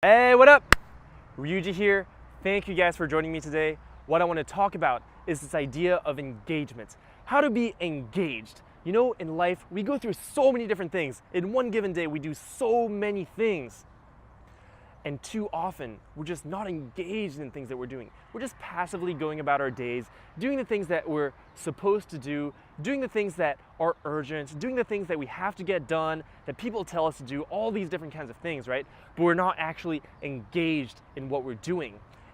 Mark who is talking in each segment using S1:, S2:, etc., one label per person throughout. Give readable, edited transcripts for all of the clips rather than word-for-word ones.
S1: Hey, what up? Ryuji here. Thank you guys for joining me today. What I want to talk about is this idea of engagement. How to be engaged. You know, in life, we go through so many different things. In one given day, we do so many things. And too often, we're just not engaged in things that we're doing. We're just passively going about our days, doing the things that we're supposed to do, doing the things that are urgent, doing the things that we have to get done, that people tell us to do, all these different kinds of things, right? But we're not actually engaged in what we're doing.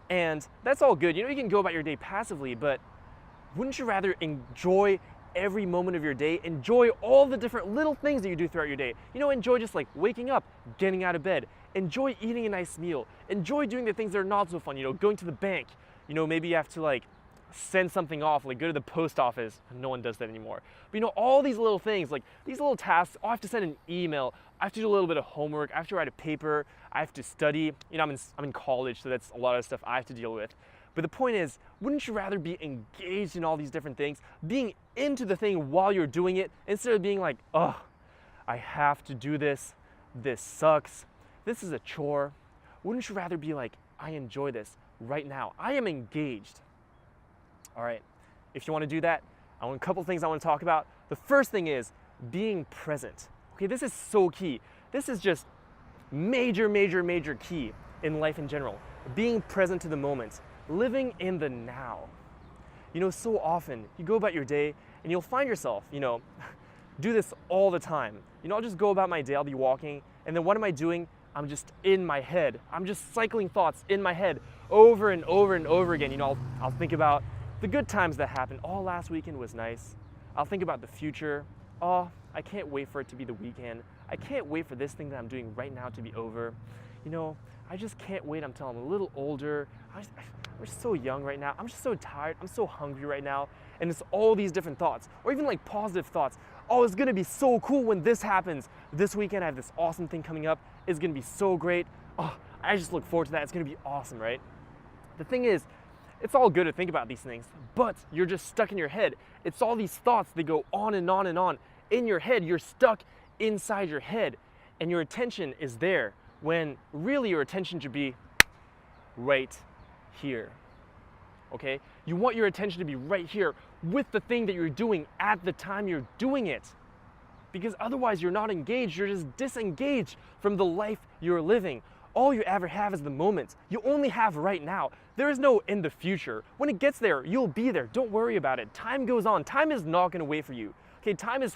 S1: And that's all good. You know, you can go about your day passively, but wouldn't you rather enjoy every moment of your day, enjoy all the different little things that you do throughout your day? You know, enjoy just like waking up, getting out of bed, enjoy eating a nice meal, enjoy doing the things that are not so fun, you know, going to the bank. You know, maybe you have to like send something off, like go to the post office. No one does that anymore. But you know, all these little things, like these little tasks, oh, I have to send an email, I have to do a little bit of homework, I have to write a paper, I have to study. You know, I'm in college, so that's a lot of stuff I have to deal with. But the point is, wouldn't you rather be engaged in all these different things, being into the thing while you're doing it, instead of being like, oh, I have to do this, this sucks, this is a chore. Wouldn't you rather be like, I enjoy this right now, I am engaged? All right, if you want to do that, I want a couple things I want to talk about. The first thing is being present. Okay, this is so key. This is just major key in life in general. Being present to the moment, living in the now. You know, so often you go about your day and you'll find yourself, you know, do this all the time. You know, I'll just go about my day, I'll be walking, and then what am I doing? I'm just in my head. I'm just cycling thoughts in my head over and over again. You know, I'll think about the good times that happened. Oh, last weekend was nice. I'll think about the future. Oh, I can't wait for it to be the weekend. I can't wait for this thing that I'm doing right now to be over. You know, I just can't wait until I'm a little older. I'm just so young right now. I'm just so tired. I'm so hungry right now. And it's all these different thoughts, or even like positive thoughts. Oh, it's gonna be so cool when this happens. This weekend I have this awesome thing coming up. It's gonna be so great. Oh, I just look forward to that. It's gonna be awesome, right? The thing is, it's all good to think about these things, but you're just stuck in your head. It's all these thoughts that go on and on and on in your head. You're stuck inside your head, and your attention is there when really your attention should be right here. Okay? You want your attention to be right here with the thing that you're doing at the time you're doing it. Because otherwise you're not engaged, you're just disengaged from the life you're living. All you ever have is the moment. You only have right now. There is no in the future. When it gets there, you'll be there. Don't worry about it. Time goes on. Time is not gonna wait for you. Okay, time is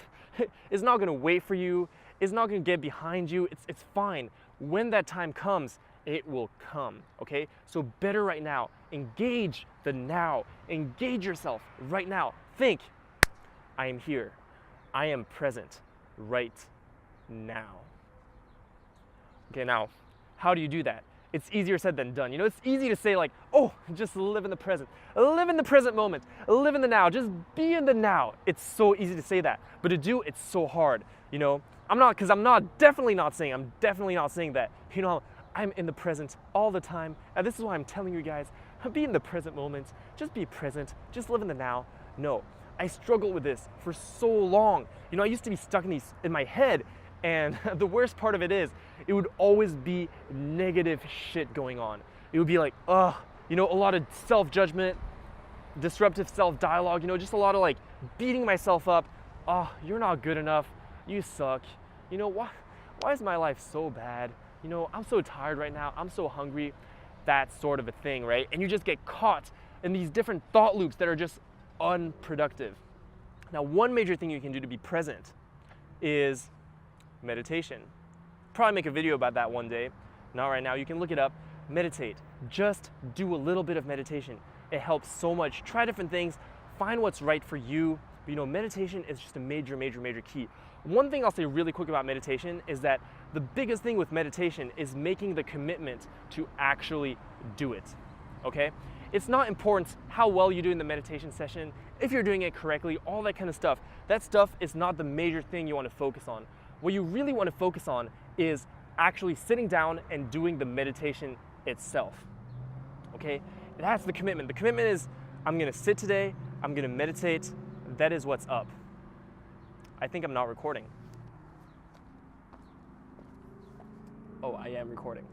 S1: not gonna wait for you. It's not gonna get behind you. It's fine. When that time comes, it will come, okay? So better right now. Engage the now. Engage yourself right now. Think, I am here. I am present right now. Okay, now, how do you do that? It's easier said than done. You know, it's easy to say like, oh, just live in the present. Live in the present moment. Live in the now. Just be in the now. It's so easy to say that. But to do, it's so hard. You know, I'm definitely not saying that, you know, I'm in the present all the time. And this is why I'm telling you guys, be in the present moment. Just be present. Just live in the now. No, I struggled with this for so long. You know, I used to be stuck in my head. And the worst part of it is, it would always be negative shit going on. It would be like, you know, a lot of self-judgment, disruptive self-dialogue, you know, just a lot of like beating myself up. Oh, you're not good enough. You suck. You know, why is my life so bad? You know, I'm so tired right now. I'm so hungry. That sort of a thing, right? And you just get caught in these different thought loops that are just unproductive. Now, one major thing you can do to be present is meditation. Probably make a video about that one day. Not right now. You can look it up. Meditate. Just do a little bit of meditation. It helps so much. Try different things. Find what's right for you. But, you know, meditation is just a major key. One thing I'll say really quick about meditation is that the biggest thing with meditation is making the commitment to actually do it. Okay? It's not important how well you do in the meditation session, if you're doing it correctly, all that kind of stuff. That stuff is not the major thing you want to focus on. What you really want to focus on is actually sitting down and doing the meditation itself. Okay? That's the commitment. The commitment is, I'm going to sit today, I'm going to meditate, that is what's up. I think I'm not recording. Oh, I am recording.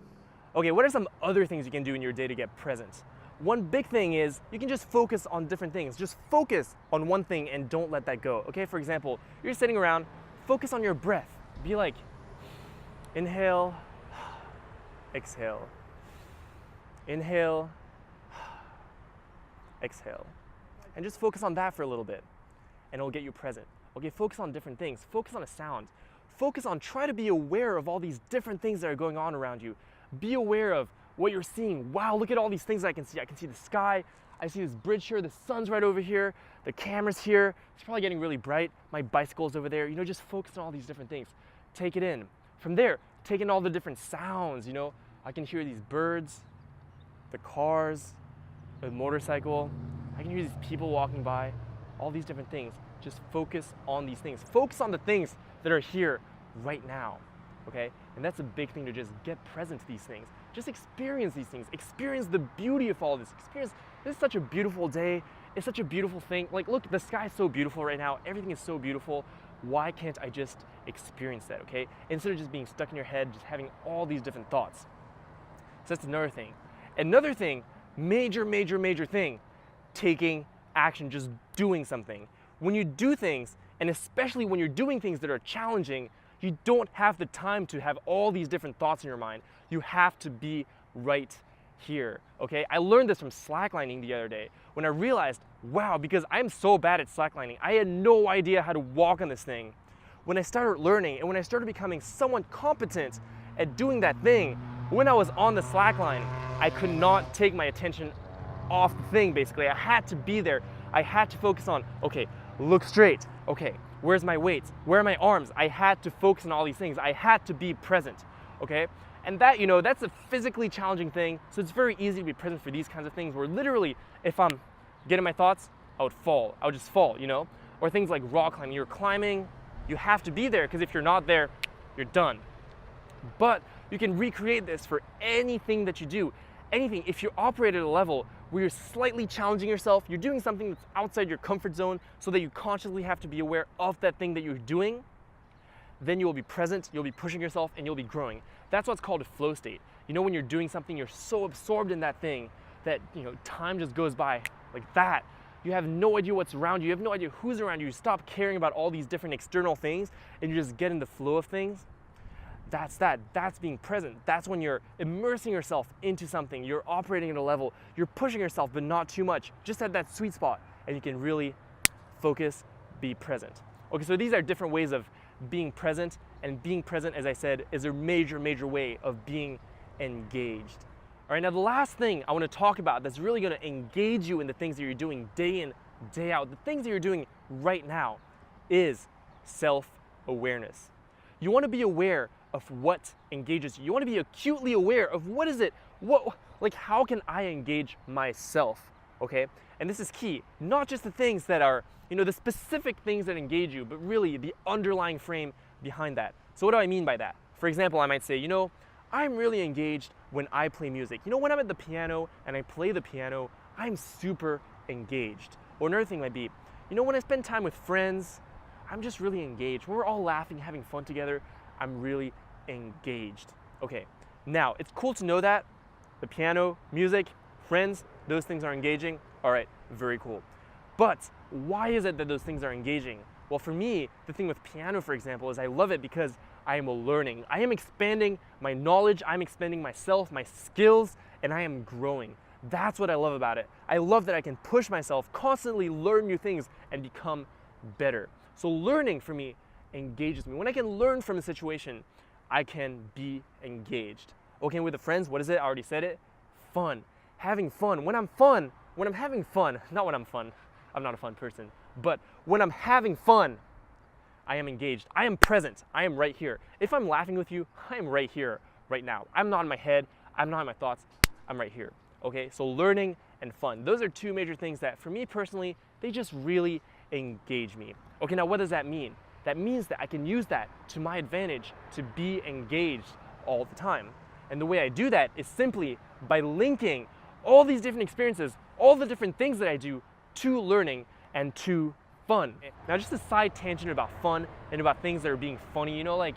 S1: Okay, what are some other things you can do in your day to get present? One big thing is you can just focus on different things. Just focus on one thing and don't let that go. Okay, for example, you're sitting around, focus on your breath. Be like, inhale, exhale. Inhale, exhale. And just focus on that for a little bit and it'll get you present. Okay, focus on different things. Focus on a sound. Focus on, try to be aware of all these different things that are going on around you. Be aware of what you're seeing. Wow, look at all these things I can see. I can see the sky. I see this bridge here. The sun's right over here. The camera's here. It's probably getting really bright. My bicycle's over there. You know, just focus on all these different things. Take it in. From there, take in all the different sounds. You know, I can hear these birds, the cars, the motorcycle. I can hear these people walking by, all these different things. Just focus on these things. Focus on the things that are here right now, okay? And that's a big thing, to just get present to these things. Just experience these things. Experience the beauty of all this. This is such a beautiful day. It's such a beautiful thing. Like, look, the sky is so beautiful right now. Everything is so beautiful. Why can't I just experience that, okay? Instead of just being stuck in your head, just having all these different thoughts. So that's another thing. Another thing, major thing, taking action, just doing something. When you do things, and especially when you're doing things that are challenging, you don't have the time to have all these different thoughts in your mind. You have to be right here, okay? I learned this from slacklining the other day when I realized, wow, because I'm so bad at slacklining, I had no idea how to walk on this thing. When I started learning and when I started becoming somewhat competent at doing that thing, when I was on the slackline, I could not take my attention off the thing, basically. I had to be there. I had to focus on, okay, look straight. Okay, where's my weights? Where are my arms? I had to focus on all these things. I had to be present, okay? And that, you know, that's a physically challenging thing, so it's very easy to be present for these kinds of things where literally, if I'm getting my thoughts, I would fall. I would just fall, you know? Or things like rock climbing. You're climbing, you have to be there, because if you're not there, you're done. But you can recreate this for anything that you do. Anything, if you operate at a level where you're slightly challenging yourself, you're doing something that's outside your comfort zone so that you consciously have to be aware of that thing that you're doing, then you will be present, you'll be pushing yourself, and you'll be growing. That's what's called a flow state. You know, when you're doing something, you're so absorbed in that thing that, you know, time just goes by like that. You have no idea what's around you. You have no idea who's around you. You stop caring about all these different external things and you just get in the flow of things. That's being present. That's when you're immersing yourself into something. You're operating at a level. You're pushing yourself, but not too much. Just at that sweet spot, and you can really focus, be present. Okay, so these are different ways of being present, and being present, as I said, is a major way of being engaged. All right, now the last thing I want to talk about that's really going to engage you in the things that you're doing day in, day out, the things that you're doing right now, is self-awareness. You want to be aware of what engages you. You want to be acutely aware of what is it, how can I engage myself, okay? And this is key, not just the things that are, you know, the specific things that engage you, but really the underlying frame behind that. So what do I mean by that? For example, I might say, you know, I'm really engaged when I play music. You know, when I'm at the piano and I play the piano, I'm super engaged. Or another thing might be, you know, when I spend time with friends, I'm just really engaged. When we're all laughing, having fun together, I'm really engaged. Okay, now it's cool to know that the piano, music, friends, those things are engaging. All right, very cool. But why is it that those things are engaging? Well, for me, the thing with piano, for example, is I love it because I am learning. I am expanding my knowledge, I'm expanding myself, my skills, and I am growing. That's what I love about it. I love that I can push myself, constantly learn new things, and become better. So learning for me engages me. When I can learn from a situation, I can be engaged. Okay, with the friends, what is it? I already said it. Fun. Having fun. When I'm having fun, not when I'm fun. I'm not a fun person. But when I'm having fun, I am engaged. I am present. I am right here. If I'm laughing with you, I am right here, right now. I'm not in my head. I'm not in my thoughts. I'm right here. Okay, so learning and fun. Those are two major things that, for me personally, they just really engage me. Okay, now what does that mean? That means that I can use that to my advantage to be engaged all the time. And the way I do that is simply by linking all these different experiences, all the different things that I do, to learning and to fun. Now, just a side tangent about fun and about things that are being funny, you know, like,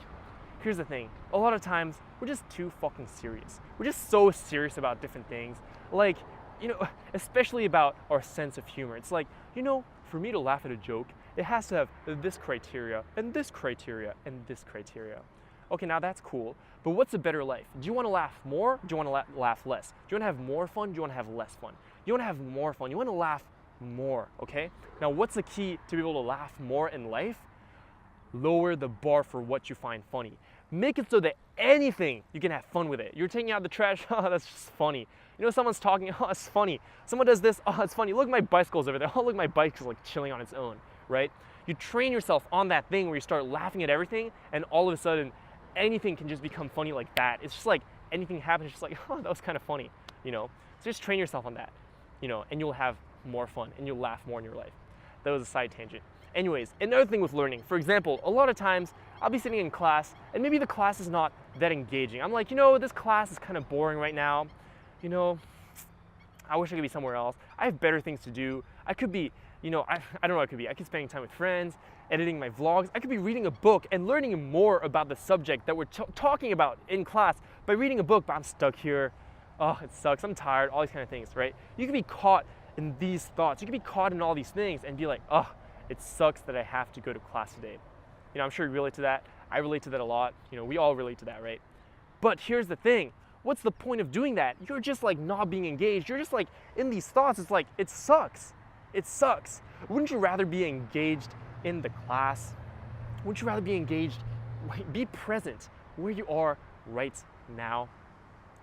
S1: here's the thing. a lot of times we're just too fucking serious. We're just so serious about different things. Like, especially about our sense of humor. It's like, for me to laugh at a joke, it has to have this criteria, and this criteria, and this criteria. Okay, now that's cool, but what's a better life? Do you want to laugh more? Do you want to laugh less? Do you want to have more fun? Do you want to have less fun? You want to have more fun. You want to laugh more, okay? Now, what's the key to be able to laugh more in life? Lower the bar for what you find funny. Make it so that anything, you can have fun with it. You're taking out the trash, oh, that's just funny. Someone's talking, oh, it's funny. Someone does this, oh, it's funny. Look, my bicycle's over there. Oh, look, my bike's like chilling on its own, right? You train yourself on that thing where you start laughing at everything, and all of a sudden, anything can just become funny like that. It's just like anything happens, it's just like, oh, that was kind of funny, So just train yourself on that, and you'll have more fun, and you'll laugh more in your life. That was a side tangent. Anyways, another thing with learning, for example, a lot of times I'll be sitting in class and maybe the class is not that engaging. I'm like, this class is kind of boring right now. I wish I could be somewhere else. I have better things to do. I could be, I don't know what I could be. I could be spending time with friends, editing my vlogs. I could be reading a book and learning more about the subject that we're talking about in class by reading a book, but I'm stuck here. Oh, it sucks. I'm tired, all these kind of things, right? You could be caught in these thoughts. You could be caught in all these things and be like, oh, it sucks that I have to go to class today. I'm sure you relate to that. I relate to that a lot. We all relate to that, right? But here's the thing. What's the point of doing that? You're just like not being engaged. You're just like in these thoughts. It's like, it sucks. It sucks. Wouldn't you rather be engaged in the class? Wouldn't you rather be engaged? Be present where you are right now.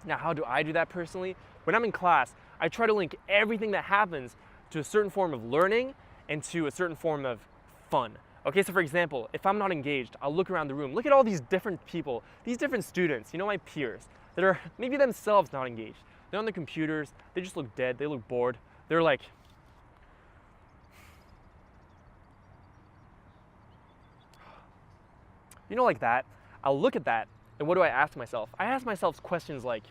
S1: Now, how do I do that personally? When I'm in class, I try to link everything that happens to a certain form of learning and to a certain form of fun. Okay, so for example, if I'm not engaged, I'll look around the room, look at all these different people, these different students, my peers, that are maybe themselves not engaged. They're on their computers, they just look dead, they look bored. They're like, like that. I'll look at that, and what do I ask myself? I ask myself questions like,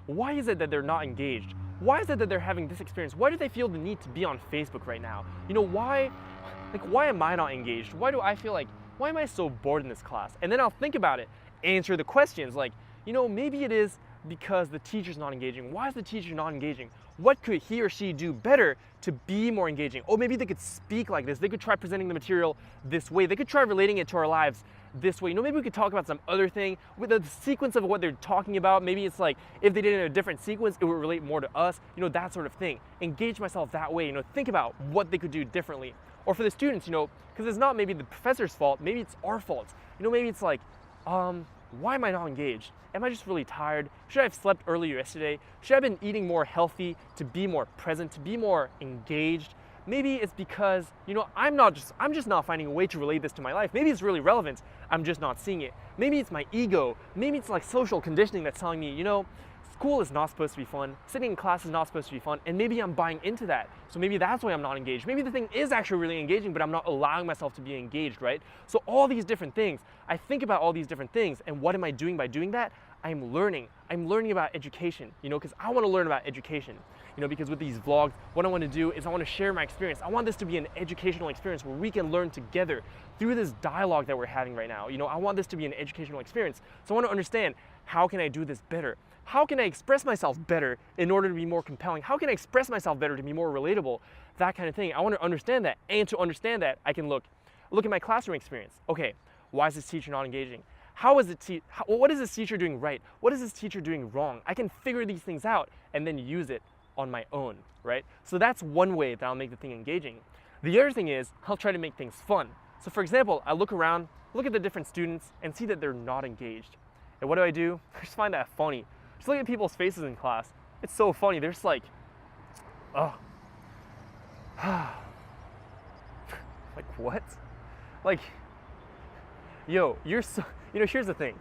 S1: why is it that they're not engaged? Why is it that they're having this experience? Why do they feel the need to be on Facebook right now? Why am I not engaged? Why do I feel like, why am I so bored in this class? And then I'll think about it, answer the questions like, maybe it is because the teacher's not engaging. Why is the teacher not engaging? What could he or she do better to be more engaging? Oh, maybe they could speak like this. They could try presenting the material this way. They could try relating it to our lives this way. Maybe we could talk about some other thing with the sequence of what they're talking about. Maybe it's like if they did it in a different sequence, it would relate more to us, that sort of thing. Engage myself that way, think about what they could do differently. Or for the students, because it's not maybe the professor's fault, maybe it's our fault. Maybe it's like, why am I not engaged? Am I just really tired? Should I have slept earlier yesterday? Should I have been eating more healthy to be more present, to be more engaged? Maybe it's because, I'm just not finding a way to relate this to my life. Maybe it's really relevant. I'm just not seeing it. Maybe it's my ego. Maybe it's like social conditioning that's telling me, school is not supposed to be fun. Sitting in class is not supposed to be fun. And maybe I'm buying into that. So maybe that's why I'm not engaged. Maybe the thing is actually really engaging, but I'm not allowing myself to be engaged, right? So all these different things, I think about all these different things. And what am I doing by doing that? I'm learning. I'm learning about education, because I want to learn about education. Because with these vlogs, what I want to do is I want to share my experience. I want this to be an educational experience where we can learn together through this dialogue that we're having right now. I want this to be an educational experience. So I want to understand, how can I do this better? How can I express myself better in order to be more compelling? How can I express myself better to be more relatable? That kind of thing. I want to understand that. And to understand that, I can look at my classroom experience. Okay, why is this teacher not engaging? What is this teacher doing right? What is this teacher doing wrong? I can figure these things out and then use it on my own, right? So that's one way that I'll make the thing engaging. The other thing is, I'll try to make things fun. So for example, I look around, look at the different students, and see that they're not engaged. And what do? I just find that funny. Just look at people's faces in class. It's so funny. They're just like, oh. Like, what? Like, yo, here's the thing.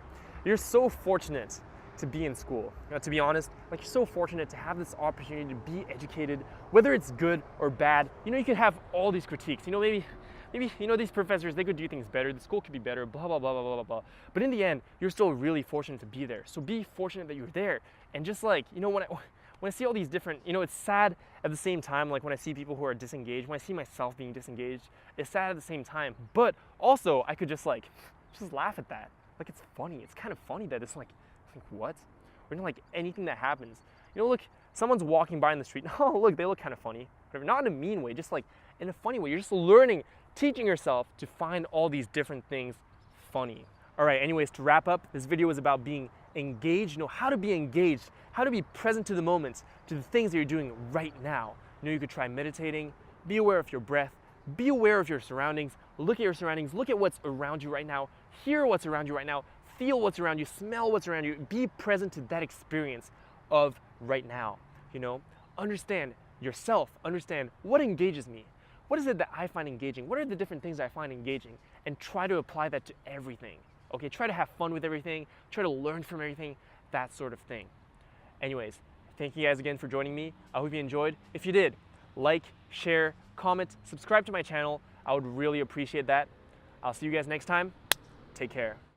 S1: You're so fortunate to be in school. To be honest, like, you're so fortunate to have this opportunity to be educated, whether it's good or bad. You could have all these critiques. Maybe these professors, they could do things better. The school could be better, blah, blah, blah, blah, blah, blah. But in the end, you're still really fortunate to be there. So be fortunate that you're there. And just like, when I see all these different, it's sad at the same time, like when I see people who are disengaged, when I see myself being disengaged, it's sad at the same time. But also, I could just laugh at that, like it's funny. It's kind of funny that it's like what? Or even like anything that happens. You know, look, someone's walking by in the street. Oh, look, they look kind of funny. Whatever. Not in a mean way, just like in a funny way. You're just learning, teaching yourself to find all these different things funny. All right, anyways, to wrap up, this video was about being engaged, you know, how to be engaged, how to be present to the moments, to the things that you're doing right now. You know, you could try meditating, be aware of your breath, be aware of your surroundings, look at your surroundings, look at what's around you right now, hear what's around you right now, feel what's around you, smell what's around you, be present to that experience of right now, you know? Understand yourself, understand what engages me, what is it that I find engaging, what are the different things I find engaging, and try to apply that to everything, okay? Try to have fun with everything, try to learn from everything, that sort of thing. Anyways, thank you guys again for joining me. I hope you enjoyed. If you did, like, share, comment, subscribe to my channel. I would really appreciate that. I'll see you guys next time. Take care.